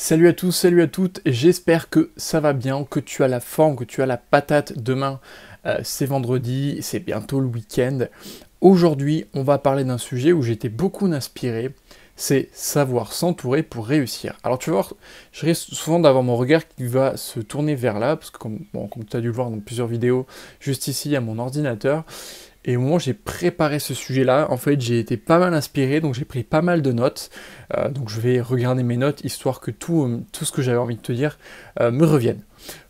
Salut à tous, salut à toutes, j'espère que ça va bien, que tu as la forme, que tu as la patate. Demain, c'est vendredi, c'est bientôt le week-end. Aujourd'hui, on va parler d'un sujet où j'ai été beaucoup inspiré, c'est savoir s'entourer pour réussir. Alors tu vas voir, je risque souvent d'avoir mon regard qui va se tourner vers là, parce que comme tu as dû le voir dans plusieurs vidéos, juste ici à mon ordinateur. Et au moment où j'ai préparé ce sujet-là, en fait, j'ai été pas mal inspiré, donc j'ai pris pas mal de notes. Donc je vais regarder mes notes, histoire que tout ce que j'avais envie de te dire me revienne.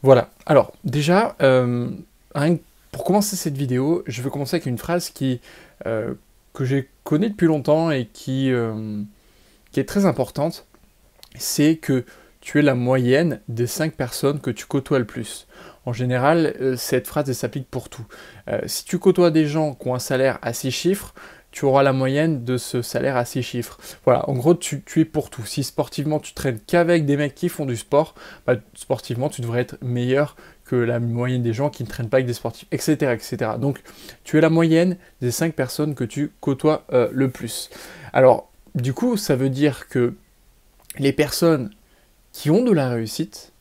Voilà. Alors, déjà, pour commencer cette vidéo, je vais commencer avec une phrase que j'ai connue depuis longtemps et qui est très importante. C'est que tu es la moyenne des 5 personnes que tu côtoies le plus. En général, cette phrase elle s'applique pour tout. Si tu côtoies des gens qui ont un salaire à 6 chiffres, tu auras la moyenne de ce salaire à 6 chiffres. Voilà, en gros, tu es pour tout. Si sportivement, tu traînes qu'avec des mecs qui font du sport, bah, sportivement, tu devrais être meilleur que la moyenne des gens qui ne traînent pas avec des sportifs, etc., etc. Donc, tu es la moyenne des 5 personnes que tu côtoies le plus. Alors, du coup, ça veut dire que les personnes qui ont de la réussite,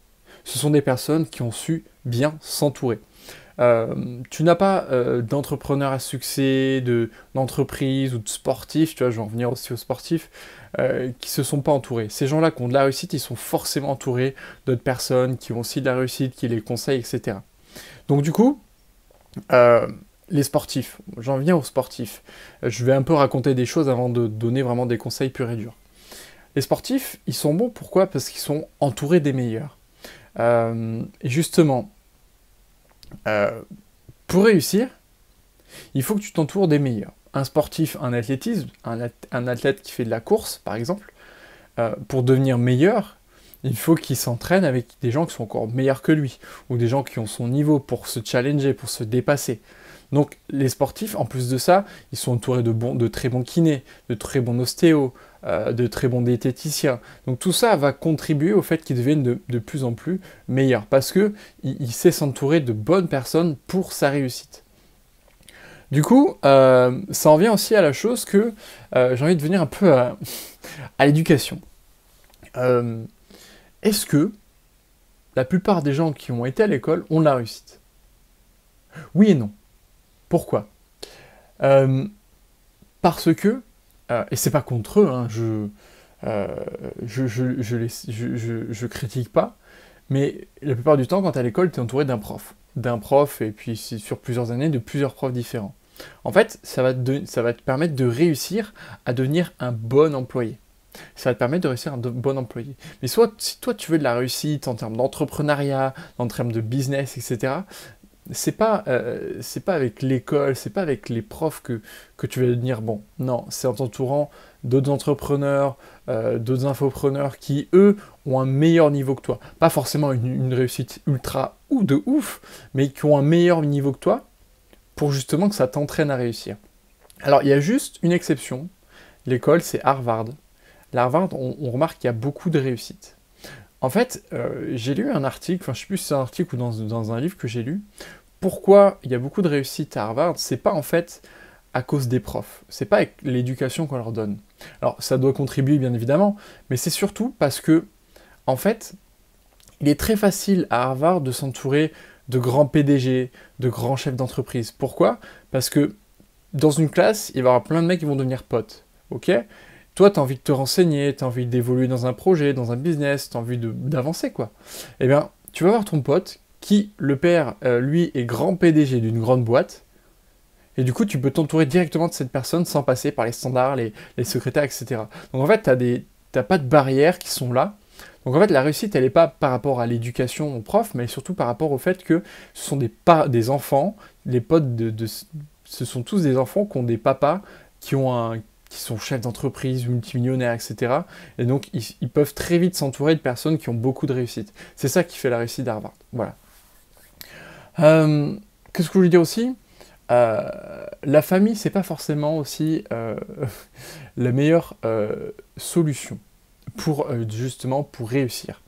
ce sont des personnes qui ont su bien s'entourer. Tu n'as pas d'entrepreneur à succès, d'entreprise ou de sportifs, tu vois, je vais en venir aussi aux sportifs, qui se sont pas entourés. Ces gens-là qui ont de la réussite, ils sont forcément entourés d'autres personnes qui ont aussi de la réussite, qui les conseillent, etc. Donc du coup, les sportifs, j'en viens aux sportifs. Je vais un peu raconter des choses avant de donner vraiment des conseils purs et durs. Les sportifs, ils sont bons, pourquoi? Parce qu'ils sont entourés des meilleurs. Et justement, pour réussir, il faut que tu t'entoures des meilleurs. Un sportif, un athlétisme, un athlète qui fait de la course, par exemple, pour devenir meilleur, il faut qu'il s'entraîne avec des gens qui sont encore meilleurs que lui, ou des gens qui ont son niveau pour se challenger, pour se dépasser. Donc les sportifs, en plus de ça, ils sont entourés de très bons kinés, de très bons ostéos, de très bons diététiciens. Donc tout ça va contribuer au fait qu'ils deviennent de plus en plus meilleurs, parce que il sait s'entourer de bonnes personnes pour sa réussite. Du coup, ça en vient aussi à la chose que j'ai envie de venir un peu à l'éducation. Est-ce que la plupart des gens qui ont été à l'école ont de la réussite? Oui et non. Pourquoi? Euh, Parce que, et c'est pas contre eux, hein, je critique pas, mais la plupart du temps, quand t'es à l'école, t'es entouré d'un prof, et puis c'est sur plusieurs années, de plusieurs profs différents. En fait, ça va te permettre de réussir à devenir un bon employé. Ça va te permettre de réussir un bon employé. Mais soit, si toi tu veux de la réussite en termes d'entrepreneuriat, en termes de business, etc., c'est pas avec l'école, c'est pas avec les profs que tu vas devenir bon. Non, c'est en t'entourant d'autres entrepreneurs, d'autres infopreneurs qui, eux, ont un meilleur niveau que toi. Pas forcément une réussite ultra ou de ouf, mais qui ont un meilleur niveau que toi pour justement que ça t'entraîne à réussir. Alors, il y a juste une exception. L'école, c'est Harvard. L'Harvard, on remarque qu'il y a beaucoup de réussite. En fait, j'ai lu un article, enfin je sais plus si c'est un article ou dans un livre que j'ai lu, pourquoi il y a beaucoup de réussite à Harvard, c'est pas en fait à cause des profs, c'est pas avec l'éducation qu'on leur donne. Alors ça doit contribuer bien évidemment, mais c'est surtout parce que, en fait, il est très facile à Harvard de s'entourer de grands PDG, de grands chefs d'entreprise. Pourquoi? Parce que dans une classe, il va y avoir plein de mecs qui vont devenir potes, ok? Toi, tu as envie de te renseigner, tu as envie d'évoluer dans un projet, dans un business, tu as envie d'avancer, quoi. Eh bien, tu vas voir ton pote qui, le père, lui, est grand PDG d'une grande boîte, et du coup, tu peux t'entourer directement de cette personne sans passer par les standards, les secrétaires, etc. Donc en fait, t'as pas de barrières qui sont là. Donc en fait, la réussite, elle n'est pas par rapport à l'éducation au prof, mais surtout par rapport au fait que ce sont des enfants, les potes ce sont tous des enfants qui ont des papas qui sont chefs d'entreprise, multimillionnaires, etc. Et donc, ils peuvent très vite s'entourer de personnes qui ont beaucoup de réussite. C'est ça qui fait la réussite d'Harvard. Voilà. Qu'est-ce que je voulais dire aussi? La famille, c'est pas forcément aussi la meilleure solution pour justement pour réussir.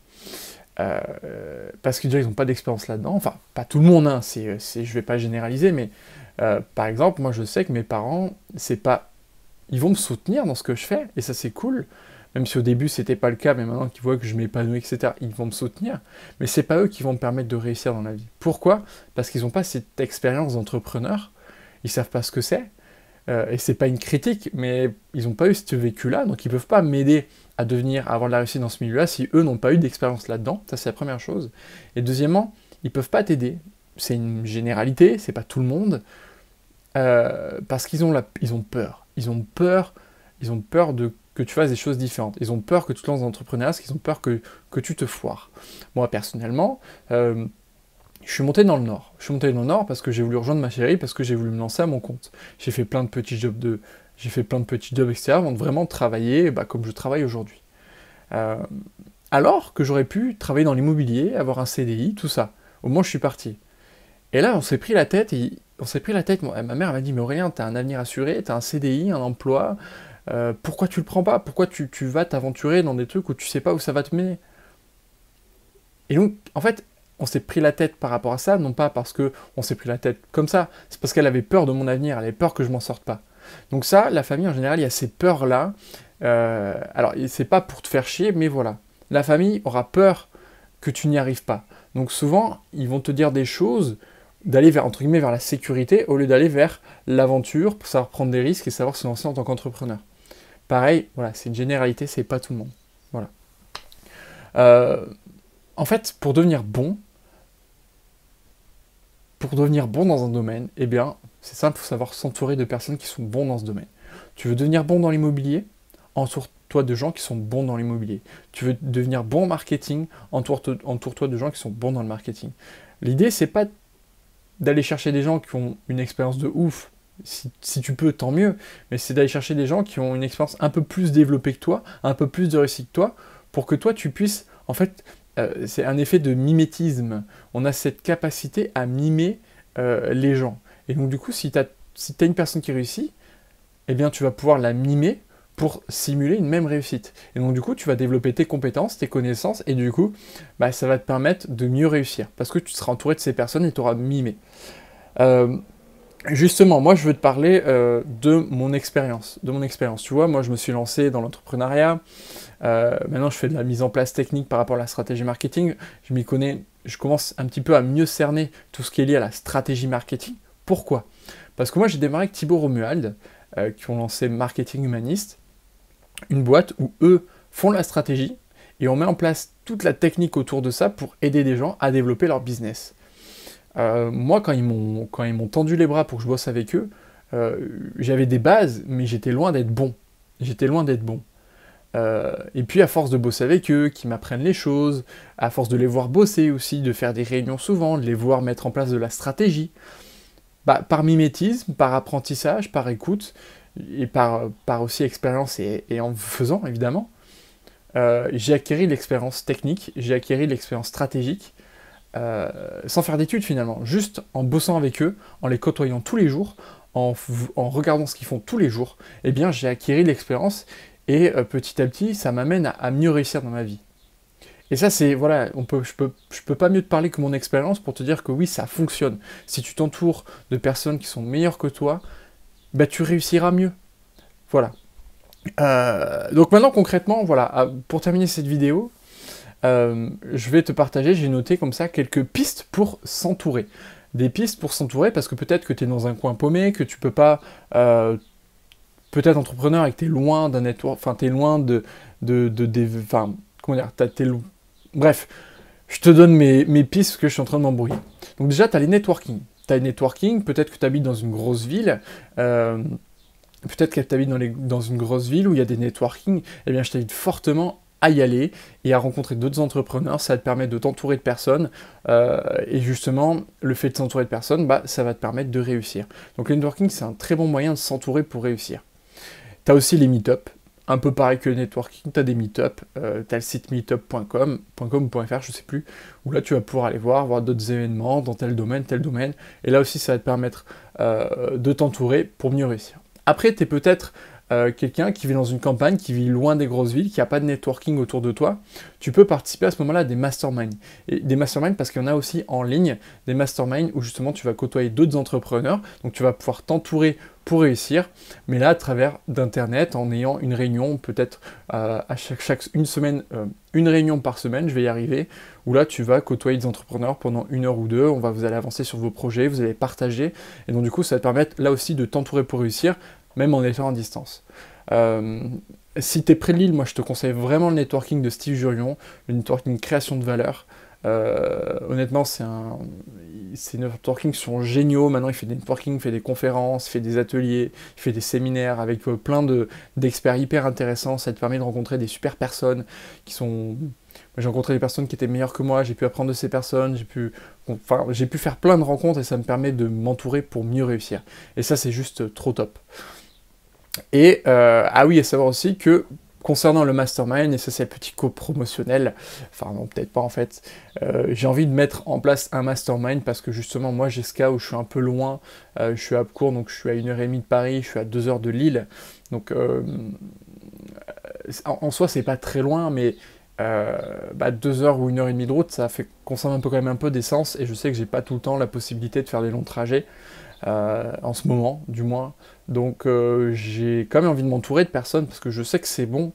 Parce que déjà, ils n'ont pas d'expérience là-dedans. Enfin, pas tout le monde, hein, je vais pas généraliser, mais par exemple, moi je sais que mes parents, c'est pas ils vont me soutenir dans ce que je fais, et ça c'est cool, même si au début c'était pas le cas, mais maintenant qu'ils voient que je m'épanouis, etc., ils vont me soutenir, mais c'est pas eux qui vont me permettre de réussir dans la vie. Pourquoi? Parce qu'ils n'ont pas cette expérience d'entrepreneur, ils savent pas ce que c'est, et c'est pas une critique, mais ils n'ont pas eu ce vécu-là, donc ils peuvent pas m'aider à avoir de la réussite dans ce milieu-là si eux n'ont pas eu d'expérience là-dedans, ça c'est la première chose. Et deuxièmement, ils peuvent pas t'aider, c'est une généralité, c'est pas tout le monde, parce qu'ils ont, ils ont peur. Ils ont peur que tu fasses des choses différentes. Ils ont peur que tu te lances dans l'entrepreneuriat, parce qu'ils ont peur que tu te foires. Moi, personnellement, je suis monté dans le Nord. Je suis monté dans le Nord parce que j'ai voulu rejoindre ma chérie, parce que j'ai voulu me lancer à mon compte. J'ai fait plein de petits jobs etc. avant de vraiment travailler comme je travaille aujourd'hui. Alors que j'aurais pu travailler dans l'immobilier, avoir un CDI, tout ça. Au moins, je suis parti. Et là, on s'est pris la tête, ma mère m'a dit, mais Aurélien, t'as un avenir assuré, t'as un CDI, un emploi, pourquoi tu le prends pas? Pourquoi tu vas t'aventurer dans des trucs où tu sais pas où ça va te mener? Et donc, en fait, on s'est pris la tête par rapport à ça, non pas parce que on s'est pris la tête comme ça, c'est parce qu'elle avait peur de mon avenir, elle avait peur que je m'en sorte pas. Donc ça, la famille, en général, il y a ces peurs-là. Alors, c'est pas pour te faire chier, mais voilà. La famille aura peur que tu n'y arrives pas. Donc souvent, ils vont te dire des choses, d'aller vers, entre guillemets, vers la sécurité, au lieu d'aller vers l'aventure, pour savoir prendre des risques et savoir se lancer en tant qu'entrepreneur. Pareil, voilà, c'est une généralité, c'est pas tout le monde. Voilà. En fait, pour devenir bon dans un domaine, eh bien, c'est simple, il faut savoir s'entourer de personnes qui sont bons dans ce domaine. Tu veux devenir bon dans l'immobilier, entoure-toi de gens qui sont bons dans l'immobilier. Tu veux devenir bon en marketing, entoure-toi de gens qui sont bons dans le marketing. L'idée, c'est pas d'aller chercher des gens qui ont une expérience de ouf, si tu peux, tant mieux, mais c'est d'aller chercher des gens qui ont une expérience un peu plus développée que toi, un peu plus de réussite que toi, pour que toi, tu puisses, en fait, c'est un effet de mimétisme. On a cette capacité à mimer les gens. Et donc, du coup, si tu as une personne qui réussit, eh bien, tu vas pouvoir la mimer pour simuler une même réussite. Et donc, du coup, tu vas développer tes compétences, tes connaissances, et du coup, ça va te permettre de mieux réussir, parce que tu seras entouré de ces personnes et tu auras mimé. Justement, moi, je veux te parler de mon expérience. Tu vois, moi, je me suis lancé dans l'entrepreneuriat. Maintenant, je fais de la mise en place technique par rapport à la stratégie marketing. Je m'y connais, je commence un petit peu à mieux cerner tout ce qui est lié à la stratégie marketing. Pourquoi? Parce que moi, j'ai démarré avec Thibaut Romuald, qui ont lancé Marketing Humaniste, une boîte où eux font la stratégie et on met en place toute la technique autour de ça pour aider des gens à développer leur business. Moi, quand ils m'ont tendu les bras pour que je bosse avec eux, j'avais des bases, mais j'étais loin d'être bon. Et puis à force de bosser avec eux, qui m'apprennent les choses, à force de les voir bosser aussi, de faire des réunions souvent, de les voir mettre en place de la stratégie, par mimétisme, par apprentissage, par écoute, et par aussi expérience et en faisant évidemment, j'ai acquis l'expérience technique, j'ai acquis l'expérience stratégique, sans faire d'études finalement, juste en bossant avec eux, en les côtoyant tous les jours, en regardant ce qu'ils font tous les jours, eh bien j'ai acquis l'expérience et petit à petit ça m'amène à mieux réussir dans ma vie. Et ça c'est, voilà, je peux pas mieux te parler que mon expérience pour te dire que oui, ça fonctionne. Si tu t'entoures de personnes qui sont meilleures que toi, tu réussiras mieux. Voilà. Donc maintenant concrètement, voilà, pour terminer cette vidéo, je vais te partager, j'ai noté comme ça quelques pistes pour s'entourer. Des pistes pour s'entourer parce que peut-être que tu es dans un coin paumé, que tu peux pas peut-être entrepreneur et que tu es loin d'un network, enfin tu es loin enfin comment dire, bref, je te donne mes pistes parce que je suis en train de m'embrouiller. Donc déjà, tu as les networking. Peut-être que tu habites dans une grosse ville, peut-être que tu habites dans une grosse ville où il y a des networking, eh bien je t'invite fortement à y aller et à rencontrer d'autres entrepreneurs, ça va te permettre de t'entourer de personnes, et justement, le fait de s'entourer de personnes, ça va te permettre de réussir. Donc le networking, c'est un très bon moyen de s'entourer pour réussir. Tu as aussi les meet-up, un peu pareil que le networking, tu as des meet-up, tu as le site meetup.com ou .fr, je sais plus, où là tu vas pouvoir aller voir d'autres événements dans tel domaine, et là aussi ça va te permettre de t'entourer pour mieux réussir. Après, tu es peut-être quelqu'un qui vit dans une campagne, qui vit loin des grosses villes, qui n'a pas de networking autour de toi, tu peux participer à ce moment-là à des masterminds. Et des masterminds parce qu'il y en a aussi en ligne, des masterminds où justement tu vas côtoyer d'autres entrepreneurs, donc tu vas pouvoir t'entourer pour réussir, mais là à travers d'internet, en ayant une réunion, peut-être à une semaine, une réunion par semaine, je vais y arriver, où là tu vas côtoyer des entrepreneurs pendant 1 heure ou 2, vous allez avancer sur vos projets, vous allez partager, et donc du coup ça va te permettre là aussi de t'entourer pour réussir, même en étant à distance. Si tu es près de Lille, moi je te conseille vraiment le networking de Steve Jurion, le networking création de valeur. Honnêtement, ces networking sont géniaux. Maintenant, il fait des networking, il fait des conférences, il fait des ateliers, il fait des séminaires avec plein d'experts hyper intéressants. Ça te permet de rencontrer des super personnes qui sont... Moi, j'ai rencontré des personnes qui étaient meilleures que moi, j'ai pu apprendre de ces personnes, j'ai pu faire plein de rencontres et ça me permet de m'entourer pour mieux réussir. Et ça, c'est juste trop top. Et ah oui, à savoir aussi que concernant le mastermind, et ça c'est le petit co-promotionnel, enfin non peut-être pas en fait, j'ai envie de mettre en place un mastermind parce que justement moi j'ai ce cas où je suis un peu loin, je suis à Court, donc je suis à 1h30 de Paris, je suis à 2 heures de Lille, donc en soi c'est pas très loin, mais 2 heures ou 1h30 de route, ça fait consomme un peu quand même un peu d'essence, et je sais que j'ai pas tout le temps la possibilité de faire des longs trajets. En ce moment, du moins. Donc j'ai quand même envie de m'entourer de personnes parce que je sais que c'est bon.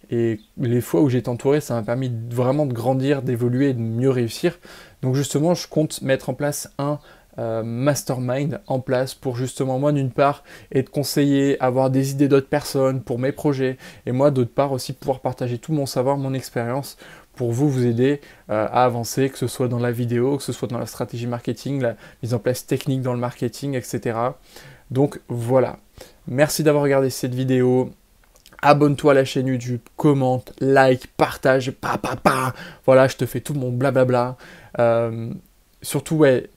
Et les fois où j'ai été entouré, ça m'a permis vraiment de grandir, d'évoluer et de mieux réussir. Donc justement, je compte mettre en place un mastermind en place pour justement moi d'une part être conseiller, avoir des idées d'autres personnes pour mes projets et moi d'autre part aussi pouvoir partager tout mon savoir, mon expérience pour vous aider à avancer, que ce soit dans la vidéo, que ce soit dans la stratégie marketing, la mise en place technique dans le marketing, etc. Donc voilà, merci d'avoir regardé cette vidéo. Abonne-toi à la chaîne YouTube, commente, like, partage, voilà, je te fais tout mon blablabla. Surtout, ouais,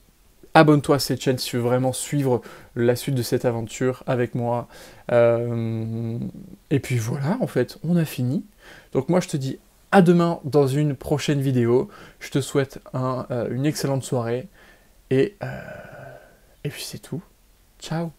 abonne-toi à cette chaîne si tu veux vraiment suivre la suite de cette aventure avec moi. Et puis voilà, en fait, on a fini. Donc moi, je te dis à demain dans une prochaine vidéo. Je te souhaite une excellente soirée. Et puis c'est tout. Ciao.